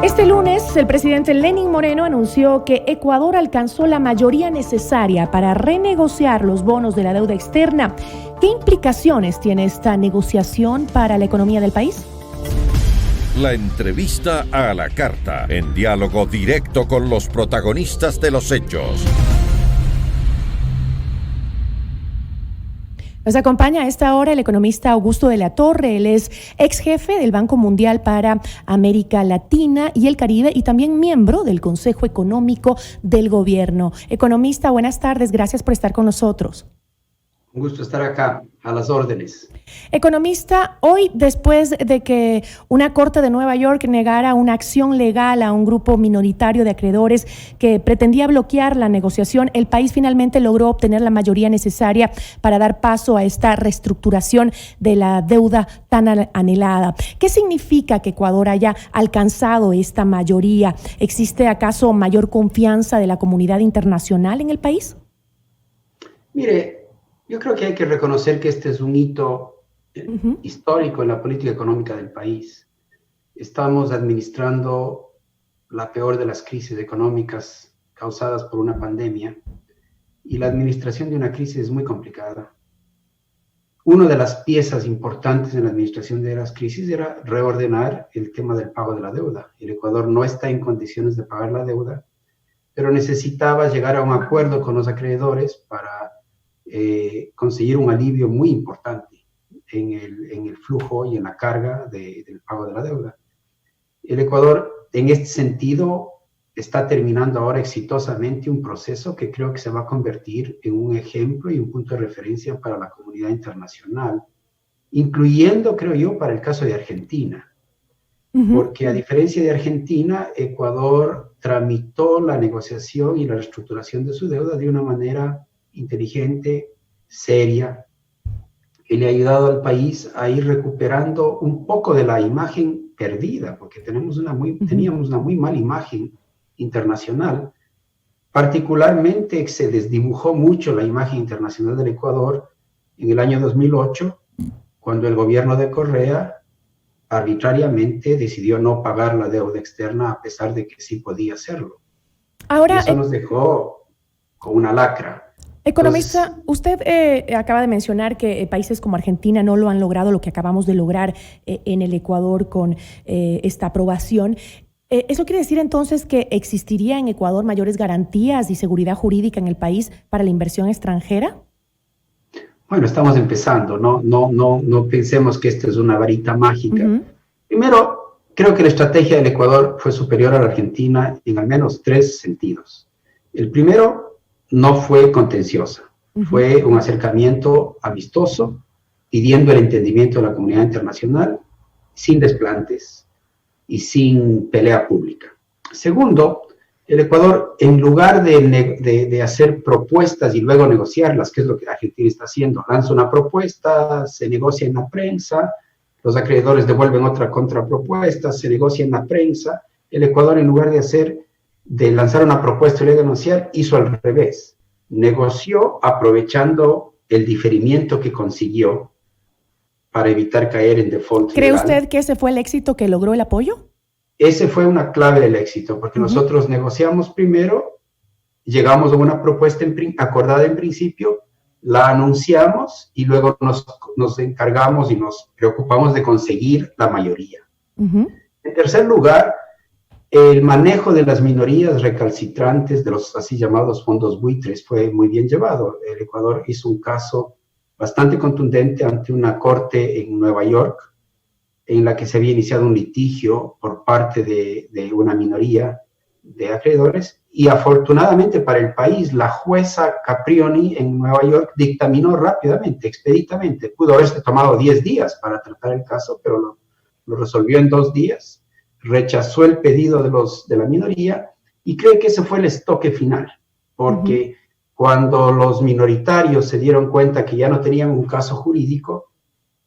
Este lunes, el presidente Lenín Moreno anunció que Ecuador alcanzó la mayoría necesaria para renegociar los bonos de la deuda externa. ¿Qué implicaciones tiene esta negociación para la economía del país? La entrevista a la carta, en diálogo directo con los protagonistas de los hechos. Nos acompaña a esta hora el economista Augusto de la Torre. Él es ex jefe del Banco Mundial para América Latina y el Caribe y también miembro del Consejo Económico del Gobierno. Economista, buenas tardes. Gracias por estar con nosotros. Un gusto estar acá, a las órdenes. Economista, hoy después de que una corte de Nueva York negara una acción legal a un grupo minoritario de acreedores que pretendía bloquear la negociación, el país finalmente logró obtener la mayoría necesaria para dar paso a esta reestructuración de la deuda tan anhelada. ¿Qué significa que Ecuador haya alcanzado esta mayoría? ¿Existe acaso mayor confianza de la comunidad internacional en el país? Mire, yo creo que hay que reconocer que este es un hito histórico en la política económica del país. Estamos administrando la peor de las crisis económicas causadas por una pandemia y la administración de una crisis es muy complicada. Una de las piezas importantes en la administración de las crisis era reordenar el tema del pago de la deuda. El Ecuador no está en condiciones de pagar la deuda, pero necesitaba llegar a un acuerdo con los acreedores para conseguir un alivio muy importante en el flujo y en la carga del pago de la deuda. El Ecuador, en este sentido, está terminando ahora exitosamente un proceso que creo que se va a convertir en un ejemplo y un punto de referencia para la comunidad internacional, incluyendo, creo yo, para el caso de Argentina. Porque a diferencia de Argentina, Ecuador tramitó la negociación y la reestructuración de su deuda de una manera inteligente, seria, que le ha ayudado al país a ir recuperando un poco de la imagen perdida, porque teníamos una muy mala imagen internacional. Particularmente se desdibujó mucho la imagen internacional del Ecuador en el año 2008, cuando el gobierno de Correa arbitrariamente decidió no pagar la deuda externa a pesar de que sí podía hacerlo. Ahora, y eso nos dejó con una lacra. Economista, usted acaba de mencionar que países como Argentina no lo han logrado, lo que acabamos de lograr en el Ecuador con esta aprobación. ¿Eso quiere decir entonces que existiría en Ecuador mayores garantías y seguridad jurídica en el país para la inversión extranjera? Bueno, estamos empezando, no pensemos que esto es una varita mágica. Primero, creo que la estrategia del Ecuador fue superior a la Argentina en al menos 3 sentidos. El primero, no fue contenciosa, fue un acercamiento amistoso, pidiendo el entendimiento de la comunidad internacional, sin desplantes y sin pelea pública. Segundo, el Ecuador, en lugar de hacer propuestas y luego negociarlas, que es lo que Argentina está haciendo, lanza una propuesta, se negocia en la prensa, los acreedores devuelven otra contrapropuesta, se negocia en la prensa. El Ecuador, en lugar de lanzar una propuesta y luego negociar, hizo al revés. Negoció aprovechando el diferimiento que consiguió para evitar caer en default. ¿Cree usted que ese fue el éxito que logró el apoyo? Ese fue una clave del éxito, porque nosotros negociamos primero, llegamos a una propuesta acordada en principio, la anunciamos y luego nos encargamos y nos preocupamos de conseguir la mayoría. En tercer lugar, el manejo de las minorías recalcitrantes de los así llamados fondos buitres fue muy bien llevado. El Ecuador hizo un caso bastante contundente ante una corte en Nueva York en la que se había iniciado un litigio por parte de una minoría de acreedores y afortunadamente para el país la jueza Caprioni en Nueva York dictaminó rápidamente, expeditamente. Pudo haberse tomado 10 días para tratar el caso, pero lo resolvió en 2 días. Rechazó el pedido de la minoría y cree que ese fue el estoque final, porque cuando los minoritarios se dieron cuenta que ya no tenían un caso jurídico,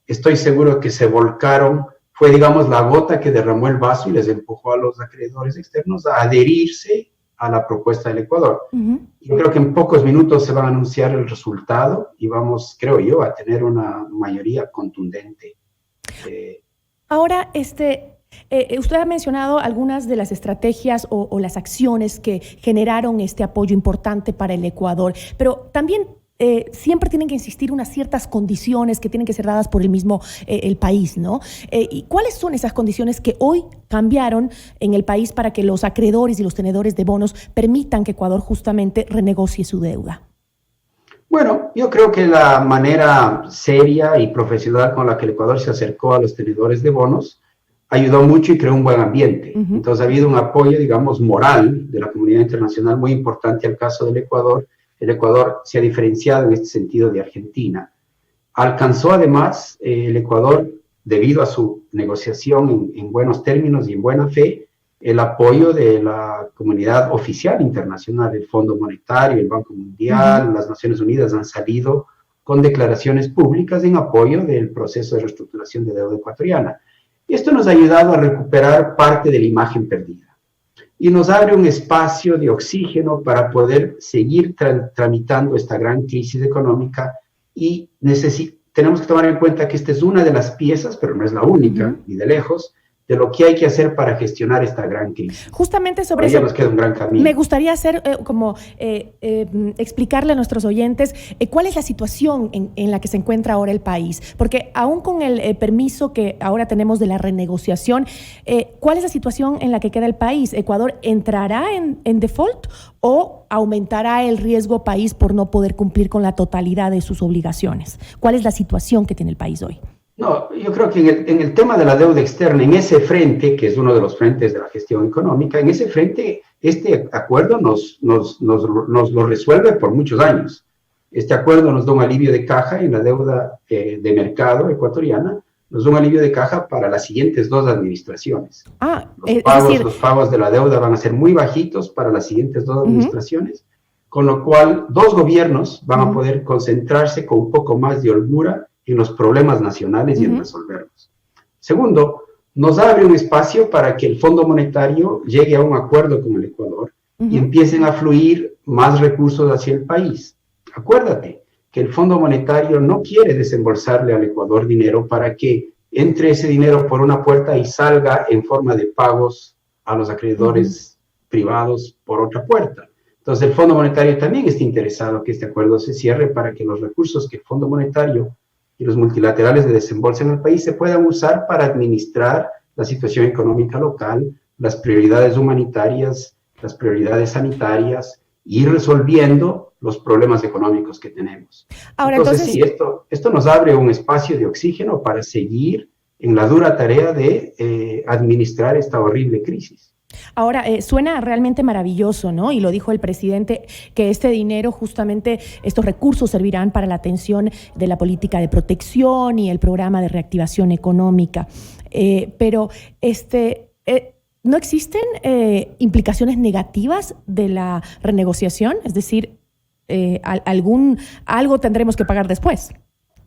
estoy seguro que se volcaron, fue digamos la gota que derramó el vaso y les empujó a los acreedores externos a adherirse a la propuesta del Ecuador. Yo creo que en pocos minutos se va a anunciar el resultado y vamos, creo yo, a tener una mayoría contundente. Ahora, Usted ha mencionado algunas de las estrategias o las acciones que generaron este apoyo importante para el Ecuador, pero también siempre tienen que existir unas ciertas condiciones que tienen que ser dadas por el mismo el país, ¿no? ¿Y cuáles son esas condiciones que hoy cambiaron en el país para que los acreedores y los tenedores de bonos permitan que Ecuador justamente renegocie su deuda? Bueno, yo creo que la manera seria y profesional con la que el Ecuador se acercó a los tenedores de bonos ayudó mucho y creó un buen ambiente. Entonces ha habido un apoyo, digamos, moral de la comunidad internacional muy importante al caso del Ecuador. El Ecuador se ha diferenciado en este sentido de Argentina. Alcanzó además el Ecuador, debido a su negociación en buenos términos y en buena fe, el apoyo de la comunidad oficial internacional, el Fondo Monetario, el Banco Mundial, las Naciones Unidas han salido con declaraciones públicas en apoyo del proceso de reestructuración de deuda ecuatoriana. Y esto nos ha ayudado a recuperar parte de la imagen perdida. Y nos abre un espacio de oxígeno para poder seguir tramitando esta gran crisis económica y tenemos que tomar en cuenta que esta es una de las piezas, pero no es la única, ni de lejos, de lo que hay que hacer para gestionar esta gran crisis. Justamente sobre eso nos queda un gran camino. Me gustaría hacer explicarle a nuestros oyentes cuál es la situación en la que se encuentra ahora el país, porque aún con el permiso que ahora tenemos de la renegociación, ¿cuál es la situación en la que queda el país? ¿Ecuador entrará en default o aumentará el riesgo país por no poder cumplir con la totalidad de sus obligaciones? ¿Cuál es la situación que tiene el país hoy? No, yo creo que en el tema de la deuda externa, en ese frente, que es uno de los frentes de la gestión económica, en ese frente, este acuerdo nos lo resuelve por muchos años. Este acuerdo nos da un alivio de caja en la deuda de mercado ecuatoriana, nos da un alivio de caja para las siguientes 2 administraciones. Los pagos de la deuda van a ser muy bajitos para las siguientes 2 administraciones, con lo cual 2 gobiernos van a poder concentrarse con un poco más de holgura en los problemas nacionales y en resolverlos. Segundo, nos abre un espacio para que el Fondo Monetario llegue a un acuerdo con el Ecuador y empiecen a fluir más recursos hacia el país. Acuérdate que el Fondo Monetario no quiere desembolsarle al Ecuador dinero para que entre ese dinero por una puerta y salga en forma de pagos a los acreedores privados por otra puerta. Entonces el Fondo Monetario también está interesado que este acuerdo se cierre para que los recursos que el Fondo Monetario y los multilaterales de desembolso en el país se puedan usar para administrar la situación económica local, las prioridades humanitarias, las prioridades sanitarias, y ir resolviendo los problemas económicos que tenemos. Ahora, entonces sí, esto nos abre un espacio de oxígeno para seguir en la dura tarea de administrar esta horrible crisis. Ahora, suena realmente maravilloso, ¿no? Y lo dijo el presidente, que este dinero, justamente estos recursos servirán para la atención de la política de protección y el programa de reactivación económica. Pero ¿no existen implicaciones negativas de la renegociación? Es decir, algo tendremos que pagar después.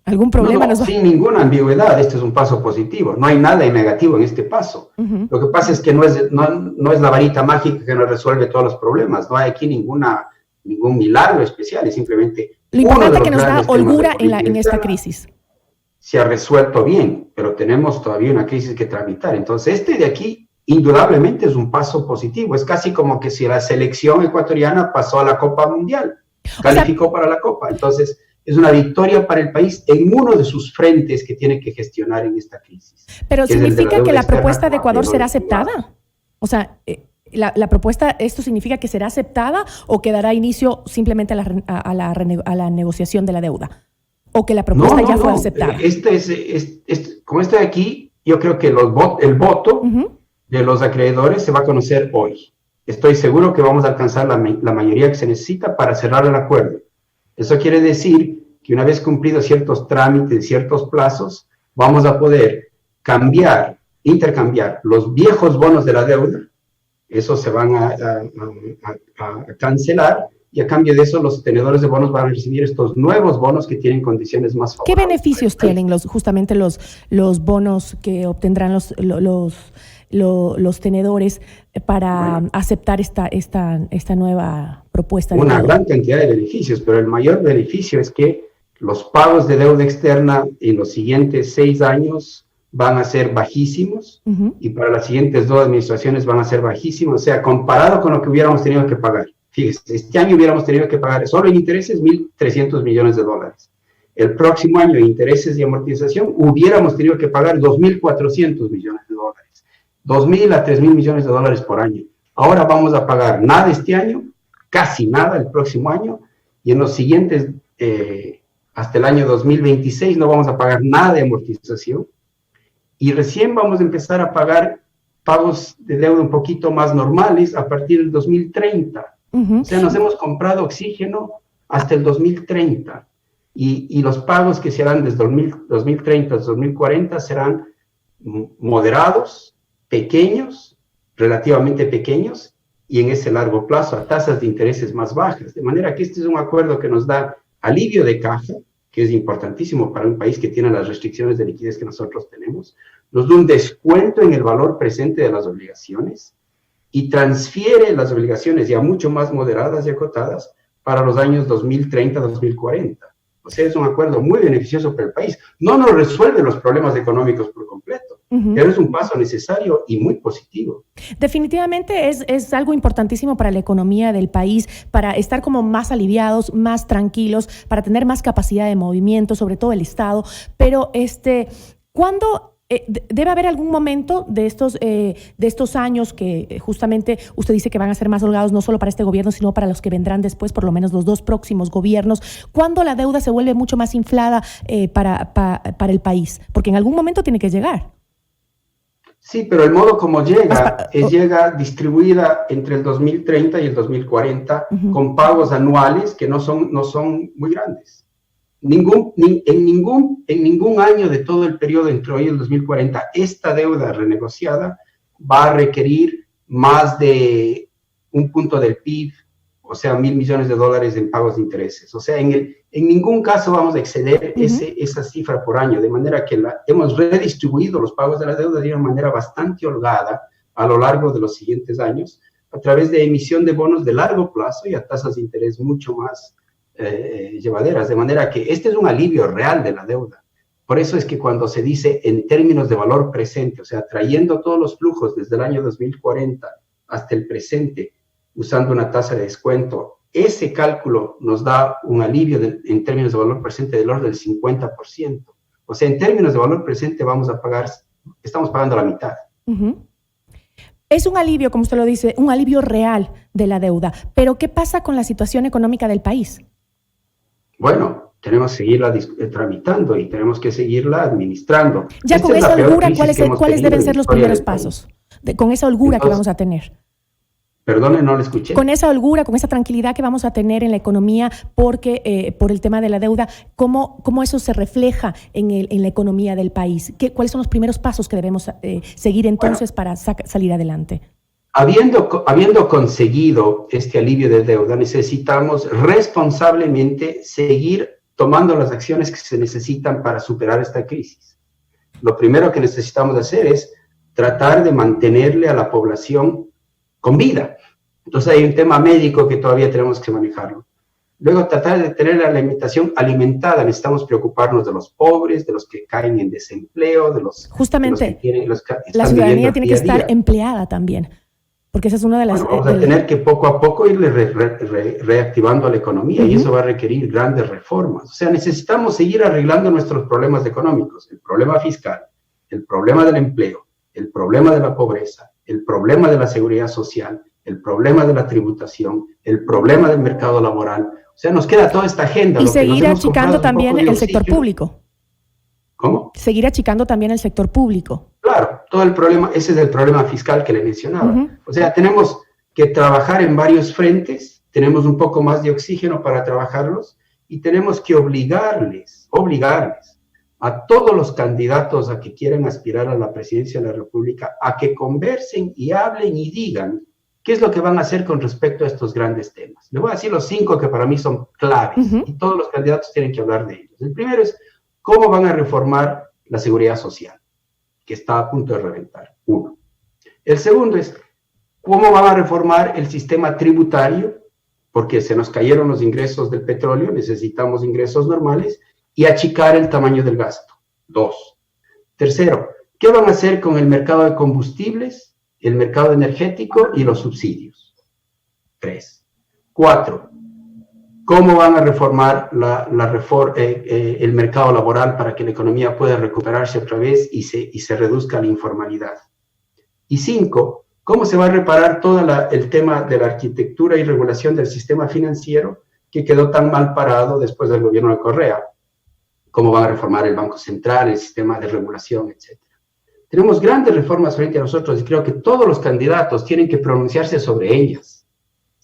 ¿Algún problema? Sin ninguna ambigüedad, este es un paso positivo. No hay nada de negativo en este paso. Lo que pasa es que no es la varita mágica que nos resuelve todos los problemas. No hay aquí ningún milagro especial. Es simplemente lo importante que nos da holgura en esta crisis. Se ha resuelto bien, pero tenemos todavía una crisis que tramitar. Entonces, de aquí, indudablemente, es un paso positivo. Es casi como que si la selección ecuatoriana pasó a la Copa Mundial, calificó para la Copa. Entonces, es una victoria para el país en uno de sus frentes que tiene que gestionar en esta crisis. ¿Pero significa que la propuesta de Ecuador será aceptada? O sea, la propuesta, ¿esto significa que será aceptada o que dará inicio simplemente a la negociación de la deuda? ¿O que la propuesta ya fue aceptada? Como está aquí, yo creo que el voto de los acreedores se va a conocer hoy. Estoy seguro que vamos a alcanzar la mayoría que se necesita para cerrar el acuerdo. Eso quiere decir que una vez cumplidos ciertos trámites, ciertos plazos, vamos a poder intercambiar los viejos bonos de la deuda, esos se van a cancelar, y a cambio de eso los tenedores de bonos van a recibir estos nuevos bonos que tienen condiciones más favorables. ¿Qué beneficios tienen justamente los bonos que obtendrán los tenedores para aceptar esta nueva propuesta? Una gran cantidad de beneficios, pero el mayor beneficio es que los pagos de deuda externa en los siguientes 6 años van a ser bajísimos y para las siguientes 2 administraciones van a ser bajísimos, o sea, comparado con lo que hubiéramos tenido que pagar. Fíjese, este año hubiéramos tenido que pagar solo en intereses $1.300 millones. El próximo año en intereses y amortización hubiéramos tenido que pagar $2.400 millones. $2.000 a $3.000 millones por año. Ahora vamos a pagar nada este año, casi nada el próximo año, y en los siguientes, hasta el año 2026, no vamos a pagar nada de amortización. Y recién vamos a empezar a pagar pagos de deuda un poquito más normales a partir del 2030. O sea, nos hemos comprado oxígeno hasta el 2030. Y los pagos que se harán desde 2030 hasta 2040 serán moderados, pequeños, relativamente pequeños, y en ese largo plazo a tasas de intereses más bajas. De manera que este es un acuerdo que nos da alivio de caja, que es importantísimo para un país que tiene las restricciones de liquidez que nosotros tenemos, nos da un descuento en el valor presente de las obligaciones y transfiere las obligaciones ya mucho más moderadas y acotadas para los años 2030-2040. O sea, es un acuerdo muy beneficioso para el país. No nos resuelve los problemas económicos por completo, pero es un paso necesario y muy positivo. Definitivamente es algo importantísimo para la economía del país, para estar como más aliviados, más tranquilos, para tener más capacidad de movimiento, sobre todo el Estado. Pero, ¿cuándo debe haber algún momento de estos años que justamente usted dice que van a ser más holgados no solo para este gobierno, sino para los que vendrán después, por lo menos los 2 próximos gobiernos, cuando la deuda se vuelve mucho más inflada para el país? Porque en algún momento tiene que llegar. Sí, pero el modo como llega distribuida entre el 2030 y el 2040 con pagos anuales que no son muy grandes. En ningún año de todo el periodo entre hoy y el 2040, esta deuda renegociada va a requerir más de 1 punto del PIB, o sea, $1.000 millones en pagos de intereses. O sea, en ningún caso vamos a exceder esa cifra por año, de manera que hemos redistribuido los pagos de la deuda de una manera bastante holgada a lo largo de los siguientes años, a través de emisión de bonos de largo plazo y a tasas de interés mucho más llevaderas, de manera que este es un alivio real de la deuda. Por eso es que cuando se dice en términos de valor presente, o sea, trayendo todos los flujos desde el año 2040 hasta el presente, usando una tasa de descuento, ese cálculo nos da un alivio en términos de valor presente del orden del 50%. O sea, en términos de valor presente estamos pagando la mitad. Es un alivio, como usted lo dice, un alivio real de la deuda. Pero, ¿qué pasa con la situación económica del país? Bueno, tenemos que seguirla tramitando y tenemos que seguirla administrando. Ya con esa holgura, ¿cuáles deben ser los primeros pasos? Con esa holgura que vamos a tener. Perdone, no le escuché. Con esa holgura, con esa tranquilidad que vamos a tener en la economía porque por el tema de la deuda, ¿cómo eso se refleja en la economía del país? ¿Cuáles son los primeros pasos que debemos seguir entonces para salir adelante? Habiendo conseguido este alivio de deuda, necesitamos responsablemente seguir tomando las acciones que se necesitan para superar esta crisis. Lo primero que necesitamos hacer es tratar de mantenerle a la población con vida. Entonces hay un tema médico que todavía tenemos que manejarlo. Luego, tratar de tener la alimentación alimentada. Necesitamos preocuparnos de los pobres, de los que caen en desempleo, de los que la ciudadanía tiene que estar empleada también, porque esa es una de las... Vamos a tener que poco a poco irle reactivando a la economía y eso va a requerir grandes reformas. O sea, necesitamos seguir arreglando nuestros problemas económicos, el problema fiscal, el problema del empleo, el problema de la pobreza, el problema de la seguridad social, el problema de la tributación, el problema del mercado laboral. O sea, nos queda toda esta agenda. Y seguir achicando también el sector público. ¿Cómo? Seguir achicando también el sector público. Claro, todo el problema, ese es el problema fiscal que le mencionaba. O sea, tenemos que trabajar en varios frentes, tenemos un poco más de oxígeno para trabajarlos y tenemos que obligarles a todos los candidatos a que quieran aspirar a la presidencia de la República a que conversen y hablen y digan qué es lo que van a hacer con respecto a estos grandes temas. Le voy a decir los 5 que para mí son claves y todos los candidatos tienen que hablar de ellos. El primero es cómo van a reformar la seguridad social, que está a punto de reventar. 1. El segundo es cómo van a reformar el sistema tributario, porque se nos cayeron los ingresos del petróleo, necesitamos ingresos normales, y achicar el tamaño del gasto. 2. Tercero, ¿Qué van a hacer con el mercado de combustibles, el mercado energético y los subsidios? 3. 4. ¿Cómo van a reformar el mercado laboral para que la economía pueda recuperarse otra vez y se reduzca la informalidad? Y 5. ¿Cómo se va a reparar todo el tema de la arquitectura y regulación del sistema financiero que quedó tan mal parado después del gobierno de Correa? ¿Cómo van a reformar el Banco Central, el sistema de regulación, etcétera? Tenemos grandes reformas frente a nosotros y creo que todos los candidatos tienen que pronunciarse sobre ellas.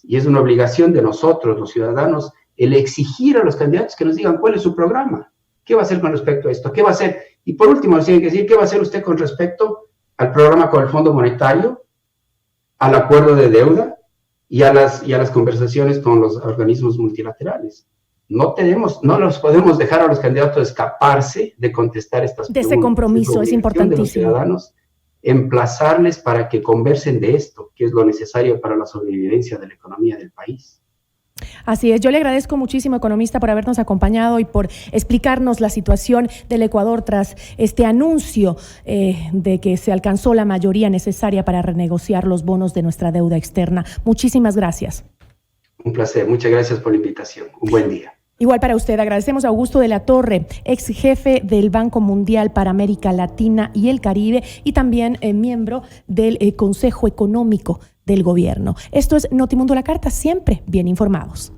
Y es una obligación de nosotros, los ciudadanos, el exigir a los candidatos que nos digan cuál es su programa. ¿Qué va a hacer con respecto a esto? ¿Qué va a hacer? Y por último, nos tienen que decir qué va a hacer usted con respecto al programa con el Fondo Monetario, al acuerdo de deuda y a las conversaciones con los organismos multilaterales. No los podemos dejar a los candidatos escaparse de contestar estas preguntas. De ese compromiso, es importantísimo. De los ciudadanos, emplazarles para que conversen de esto, que es lo necesario para la sobrevivencia de la economía del país. Así es, yo le agradezco muchísimo, economista, por habernos acompañado y por explicarnos la situación del Ecuador tras este anuncio de que se alcanzó la mayoría necesaria para renegociar los bonos de nuestra deuda externa. Muchísimas gracias. Un placer, muchas gracias por la invitación. Un buen día. Igual para usted, agradecemos a Augusto de la Torre, ex jefe del Banco Mundial para América Latina y el Caribe y también miembro del Consejo Económico del Gobierno. Esto es Notimundo La Carta, siempre bien informados.